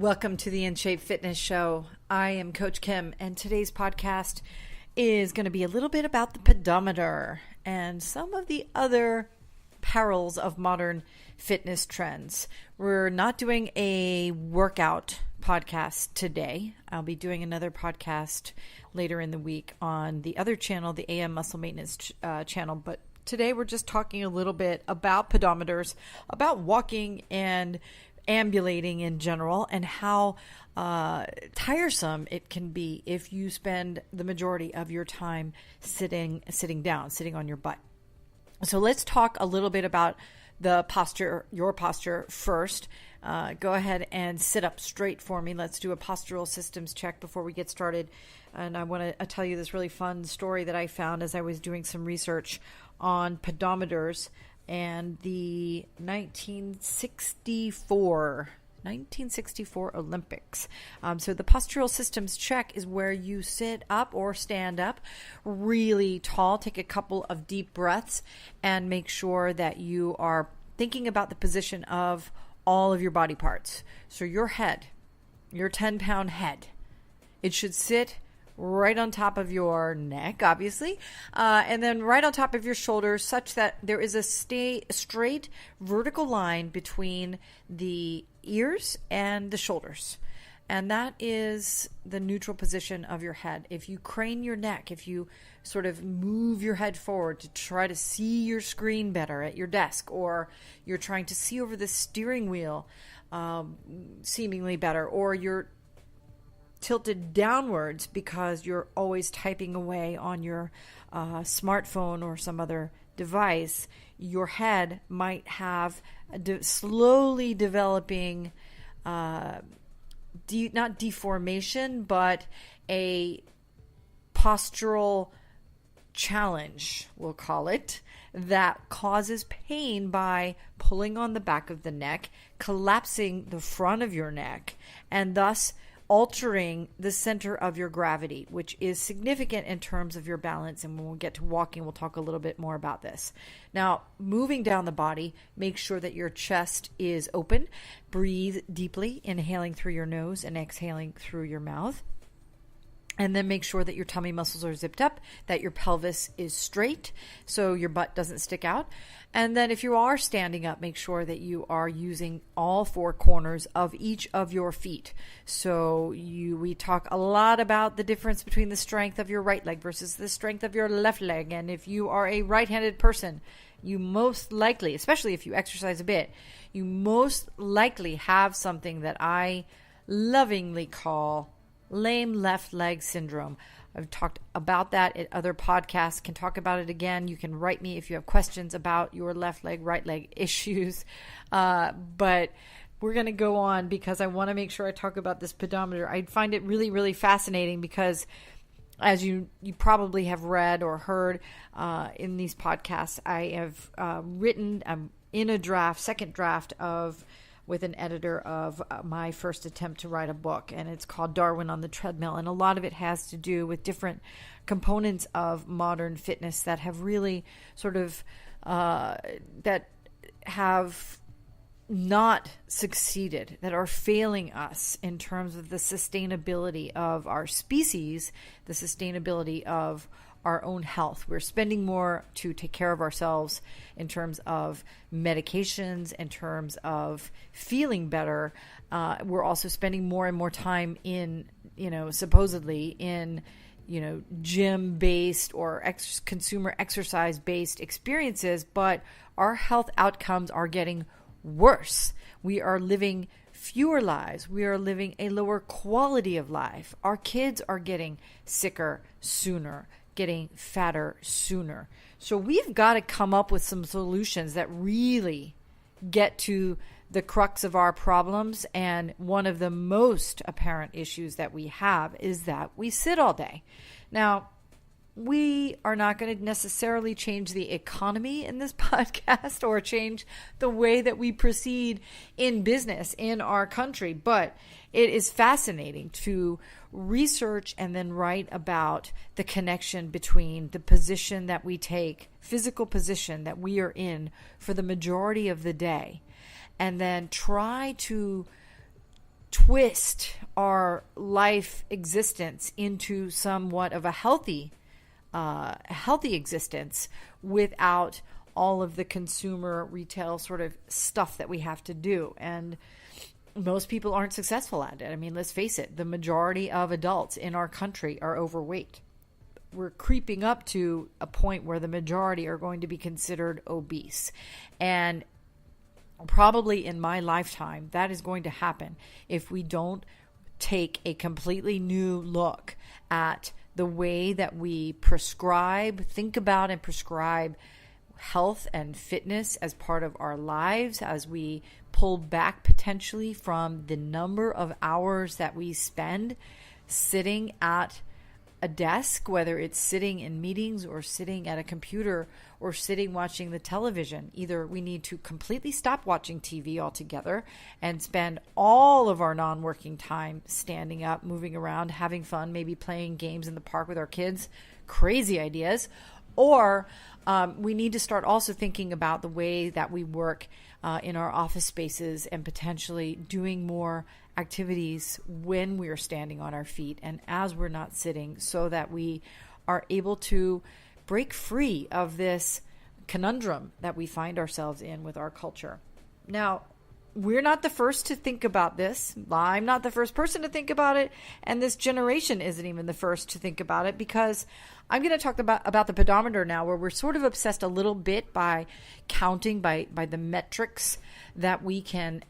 Welcome to the In Shape Fitness Show. I am Coach Kim, and today's podcast is going to be a little bit about the pedometer and some of the other perils of modern fitness trends. We're not doing a workout podcast today. I'll be doing another podcast later in the week on the other channel, the AM Muscle Maintenance channel, but today we're just talking a little bit about pedometers, about walking and ambulating in general, and how tiresome it can be if you spend the majority of your time sitting down, sitting on your butt. So let's talk a little bit about the posture, your posture first. Go ahead and sit up straight for me. Let's do a postural systems check before we get started. And I want to tell you this really fun story that I found as I was doing some research on pedometers and the 1964 Olympics. So the postural systems check is where you sit up or stand up really tall, take a couple of deep breaths, and make sure that you are thinking about the position of all of your body parts. So your head, your 10-pound head, it should sit right on top of your neck, obviously, and then right on top of your shoulders, such that there is a straight vertical line between the ears and the shoulders. And that is the neutral position of your head. If you crane your neck, if you sort of move your head forward to try to see your screen better at your desk, or you're trying to see over the steering wheel seemingly better, or you're tilted downwards because you're always typing away on your smartphone or some other device, your head might have a slowly developing, not deformation, but a postural challenge, we'll call it, that causes pain by pulling on the back of the neck, collapsing the front of your neck, and thus altering the center of your gravity, which is significant in terms of your balance. And when we get to walking, we'll talk a little bit more about this. Now, moving down the body, make sure that your chest is open. Breathe deeply, inhaling through your nose and exhaling through your mouth. And then make sure that your tummy muscles are zipped up, that your pelvis is straight so your butt doesn't stick out. And then if you are standing up, make sure that you are using all four corners of each of your feet. So we talk a lot about the difference between the strength of your right leg versus the strength of your left leg. And if you are a right-handed person, you most likely, especially if you exercise a bit, you most likely have something that I lovingly call lame left leg syndrome. I've talked about that at other podcasts, can talk about it again. You can write me if you have questions about your left leg, right leg issues. But we're going to go on because I want to make sure I talk about this pedometer. I find it really, really fascinating because, as you probably have read or heard in these podcasts, I have written in a second draft with an editor of my first attempt to write a book, and it's called Darwin on the Treadmill. And a lot of it has to do with different components of modern fitness that have really sort of, that have not succeeded, that are failing us in terms of the sustainability of our species, the sustainability of our own health. We're spending more to take care of ourselves in terms of medications, in terms of feeling better. We're also spending more and more time in, supposedly in, gym-based or consumer exercise-based experiences, but our health outcomes are getting worse. We are living fewer lives. We are living a lower quality of life. Our kids are getting sicker sooner, getting fatter sooner. So we've got to come up with some solutions that really get to the crux of our problems. And one of the most apparent issues that we have is that we sit all day. Now, we are not going to necessarily change the economy in this podcast or change the way that we proceed in business in our country, but it is fascinating to research and then write about the connection between the position that we take, physical position that we are in for the majority of the day, and then try to twist our life existence into somewhat of a healthy existence without all of the consumer retail sort of stuff that we have to do. And most people aren't successful at it. I mean, let's face it, the majority of adults in our country are overweight. We're creeping up to a point where the majority are going to be considered obese. And probably in my lifetime, that is going to happen if we don't take a completely new look at the way that we think about and prescribe health and fitness as part of our lives, as we pull back potentially from the number of hours that we spend sitting at a desk, whether it's sitting in meetings or sitting at a computer or sitting watching the television. Either we need to completely stop watching TV altogether and spend all of our non-working time standing up, moving around, having fun, maybe playing games in the park with our kids, crazy ideas. Or we need to start also thinking about the way that we work in our office spaces and potentially doing more activities when we are standing on our feet and as we're not sitting, so that we are able to break free of this conundrum that we find ourselves in with our culture. Now, we're not the first to think about this. I'm not the first person to think about it, and this generation isn't even the first to think about it, because I'm going to talk about the pedometer now, where we're sort of obsessed a little bit by counting by the metrics that we can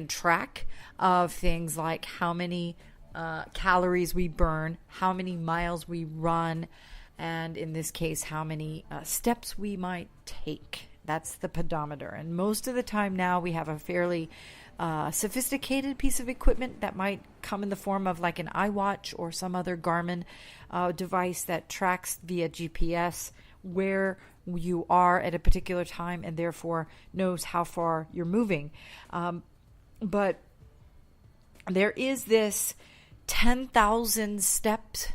track of things like how many calories we burn, how many miles we run, and in this case, how many steps we might take. That's the pedometer. And most of the time now we have a fairly sophisticated piece of equipment that might come in the form of like an iWatch or some other Garmin device that tracks via GPS where you are at a particular time and therefore knows how far you're moving. But there is this 10,000 steps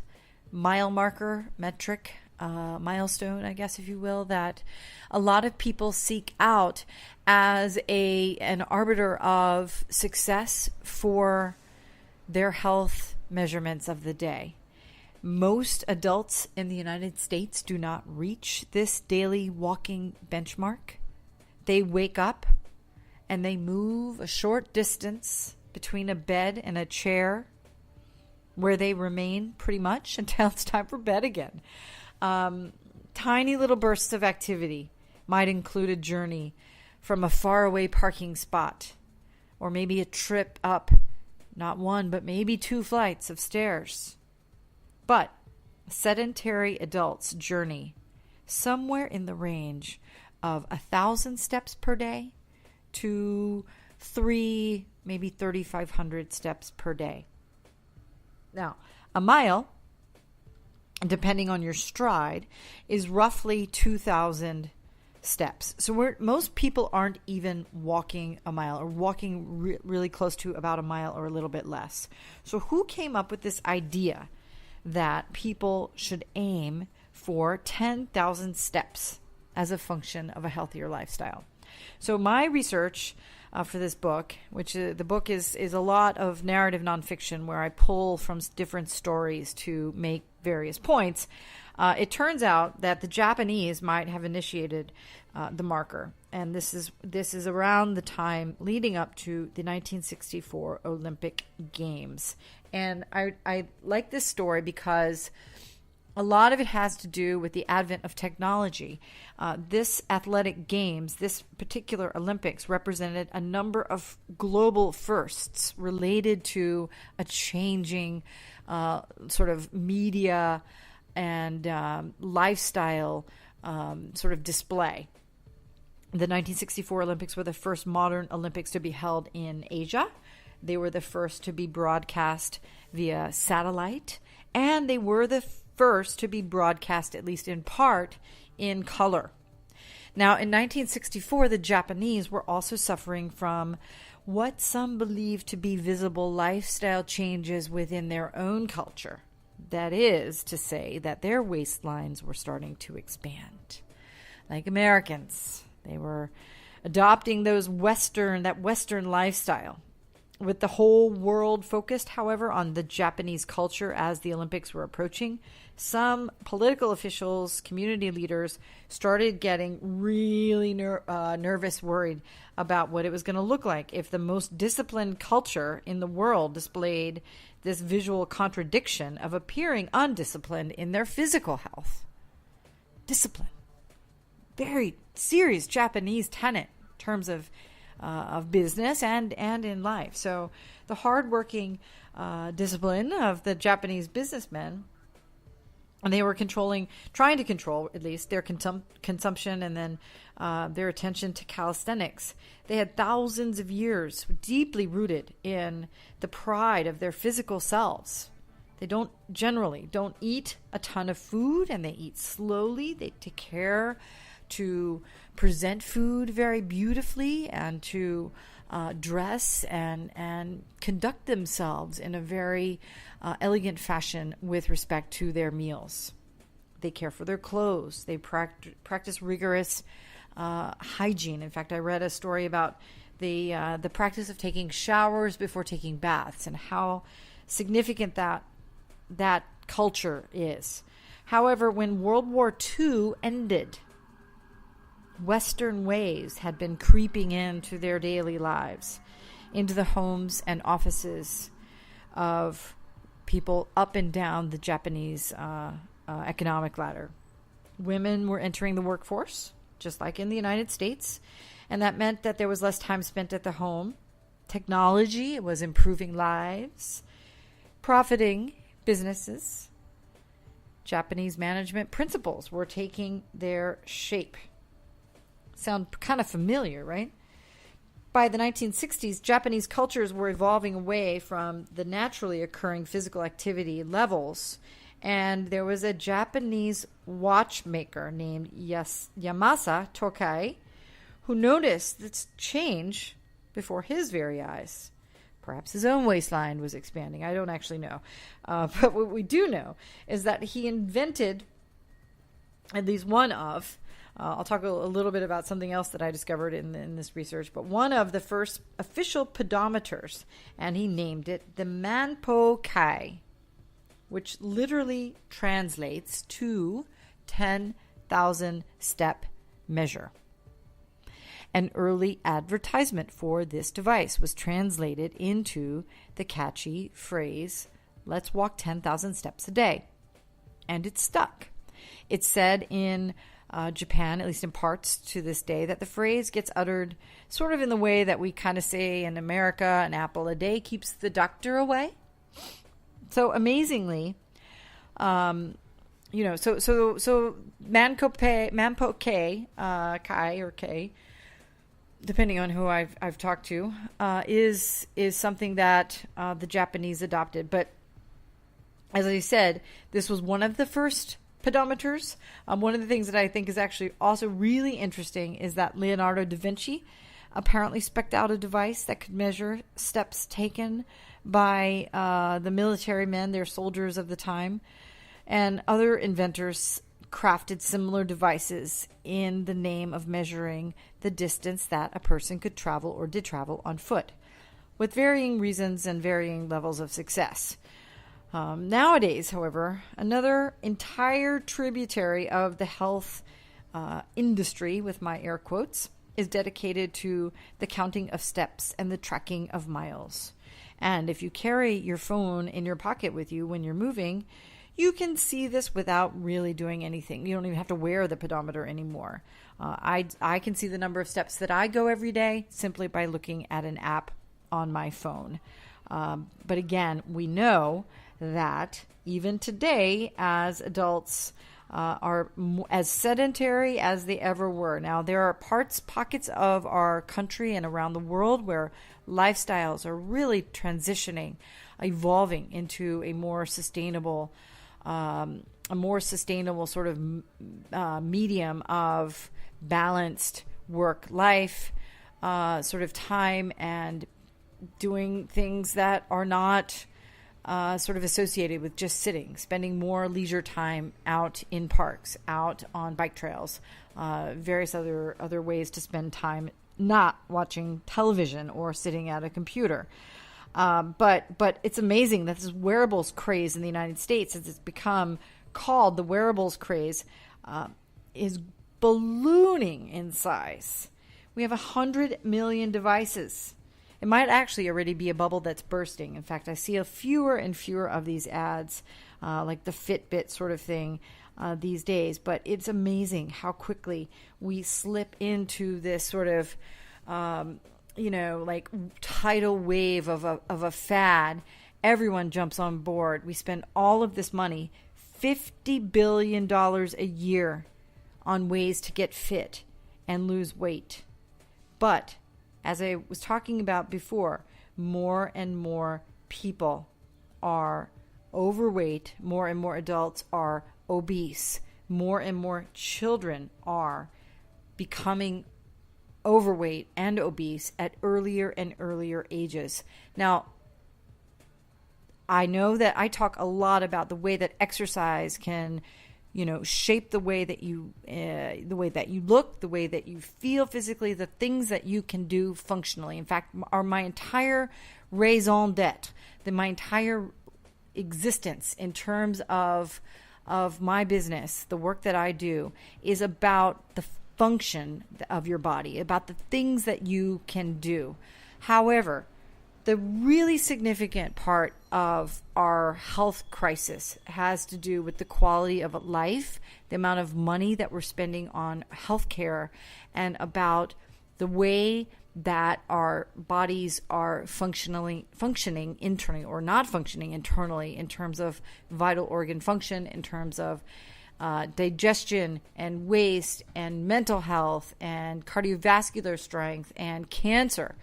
mile marker metric, milestone, I guess, if you will, that a lot of people seek out as an arbiter of success for their health measurements of the day. Most adults in the United States do not reach this daily walking benchmark. They wake up and they move a short distance between a bed and a chair, where they remain pretty much until it's time for bed again. Tiny little bursts of activity might include a journey from a faraway parking spot, or maybe a trip up not one, but maybe 2 flights of stairs. But a sedentary adult's journey somewhere in the range of 1,000 steps per day to 3, maybe 3,500 steps per day. Now, a mile, depending on your stride, is roughly 2,000 steps. So most people aren't even walking a mile, or walking really close to about a mile or a little bit less. So who came up with this idea that people should aim for 10,000 steps as a function of a healthier lifestyle? So my research for this book, which the book is a lot of narrative nonfiction where I pull from different stories to make various points. It turns out that the Japanese might have initiated the marker, and this is around the time leading up to the 1964 Olympic Games. And I like this story because a lot of it has to do with the advent of technology. This athletic games, this particular Olympics, represented a number of global firsts related to a changing sort of media and lifestyle sort of display. The 1964 Olympics were the first modern Olympics to be held in Asia. They were the first to be broadcast via satellite, and they were the first to be broadcast, at least in part, in color. Now, in 1964, the Japanese were also suffering from what some believe to be visible lifestyle changes within their own culture. That is to say that their waistlines were starting to expand. Like Americans, they were adopting that Western lifestyle. With the whole world focused, however, on the Japanese culture as the Olympics were approaching, some political officials, community leaders started getting really nervous, worried about what it was going to look like if the most disciplined culture in the world displayed this visual contradiction of appearing undisciplined in their physical health. Discipline. Very serious Japanese tenet in terms of business and in life. So the hardworking discipline of the Japanese businessmen, and they were trying to control at least their consumption and then their attention to calisthenics. They had thousands of years deeply rooted in the pride of their physical selves. They don't eat a ton of food, and they eat slowly. They take care to present food very beautifully and to dress and conduct themselves in a very elegant fashion with respect to their meals. They care for their clothes. They practice rigorous hygiene. In fact, I read a story about the practice of taking showers before taking baths and how significant that culture is. However, when World War II ended, Western ways had been creeping into their daily lives, into the homes and offices of people up and down the Japanese economic ladder. Women were entering the workforce, just like in the United States, and that meant that there was less time spent at the home. Technology was improving lives, profiting businesses. Japanese management principles were taking their shape. Sound kind of familiar, right? By the 1960s, Japanese cultures were evolving away from the naturally occurring physical activity levels, and there was a Japanese watchmaker named Yamasa Tokai who noticed this change before his very eyes. Perhaps his own waistline was expanding. I don't actually know. But what we do know is that he invented at least one of I'll talk a little bit about something else that I discovered in this research, but one of the first official pedometers, and he named it the Manpo Kai, which literally translates to 10,000 step measure. An early advertisement for this device was translated into the catchy phrase, "Let's walk 10,000 steps a day." And it stuck. It's said in Japan, at least in parts to this day, that the phrase gets uttered sort of in the way that we kind of say in America, an apple a day keeps the doctor away. So amazingly, so Manpo Kai or K, depending on who I've talked to, is something that the Japanese adopted. But as I said, this was one of the first pedometers. One of the things that I think is actually also really interesting is that Leonardo da Vinci apparently spec'd out a device that could measure steps taken by the military men, their soldiers of the time, and other inventors crafted similar devices in the name of measuring the distance that a person could travel or did travel on foot, with varying reasons and varying levels of success. Nowadays, however, another entire tributary of the health industry, with my air quotes, is dedicated to the counting of steps and the tracking of miles. And if you carry your phone in your pocket with you when you're moving, you can see this without really doing anything. You don't even have to wear the pedometer anymore. I can see the number of steps that I go every day simply by looking at an app on my phone. But again, we know that even today, as adults are as sedentary as they ever were. Now, there are pockets of our country and around the world where lifestyles are really transitioning, evolving into a more sustainable sort of medium of balanced work life, sort of time, and doing things that are not sort of associated with just sitting, spending more leisure time out in parks, out on bike trails, various other ways to spend time not watching television or sitting at a computer. But it's amazing that this wearables craze in the United States, as it's become called the wearables craze, is ballooning in size. We have 100 million devices. It might actually already be a bubble that's bursting. In fact, I see a fewer and fewer of these ads, like the Fitbit sort of thing these days. But it's amazing how quickly we slip into this sort of, like tidal wave of a fad. Everyone jumps on board. We spend all of this money, $50 billion a year, on ways to get fit and lose weight. But as I was talking about before, more and more people are overweight, more and more adults are obese, more and more children are becoming overweight and obese at earlier and earlier ages. Now, I know that I talk a lot about the way that exercise can, shape the way that you look, the way that you feel physically, the things that you can do functionally. In fact, my entire raison d'etre, my entire existence in terms of my business, the work that I do, is about the function of your body, about the things that you can do. However, the really significant part of our health crisis has to do with the quality of life, the amount of money that we're spending on healthcare, and about the way that our bodies are functioning internally or not functioning internally in terms of vital organ function, in terms of digestion and waste and mental health and cardiovascular strength and cancer.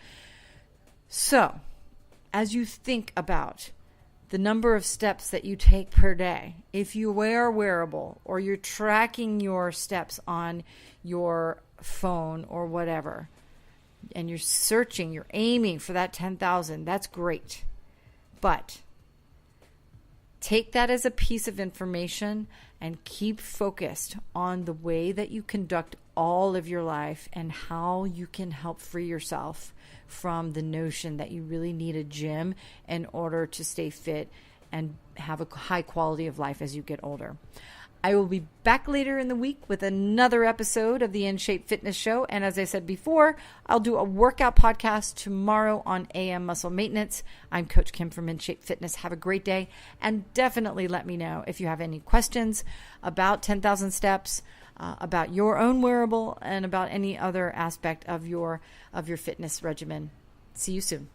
So, as you think about the number of steps that you take per day, if you wear a wearable or you're tracking your steps on your phone or whatever, and you're searching, you're aiming for that 10,000, that's great. But take that as a piece of information and keep focused on the way that you conduct all of your life and how you can help free yourself from the notion that you really need a gym in order to stay fit and have a high quality of life as you get older. I will be back later in the week with another episode of the In Shape Fitness Show. And as I said before, I'll do a workout podcast tomorrow on AM Muscle Maintenance. I'm Coach Kim from In Shape Fitness. Have a great day. And definitely let me know if you have any questions about 10,000 steps, about your own wearable, and about any other aspect of your fitness regimen. See you soon.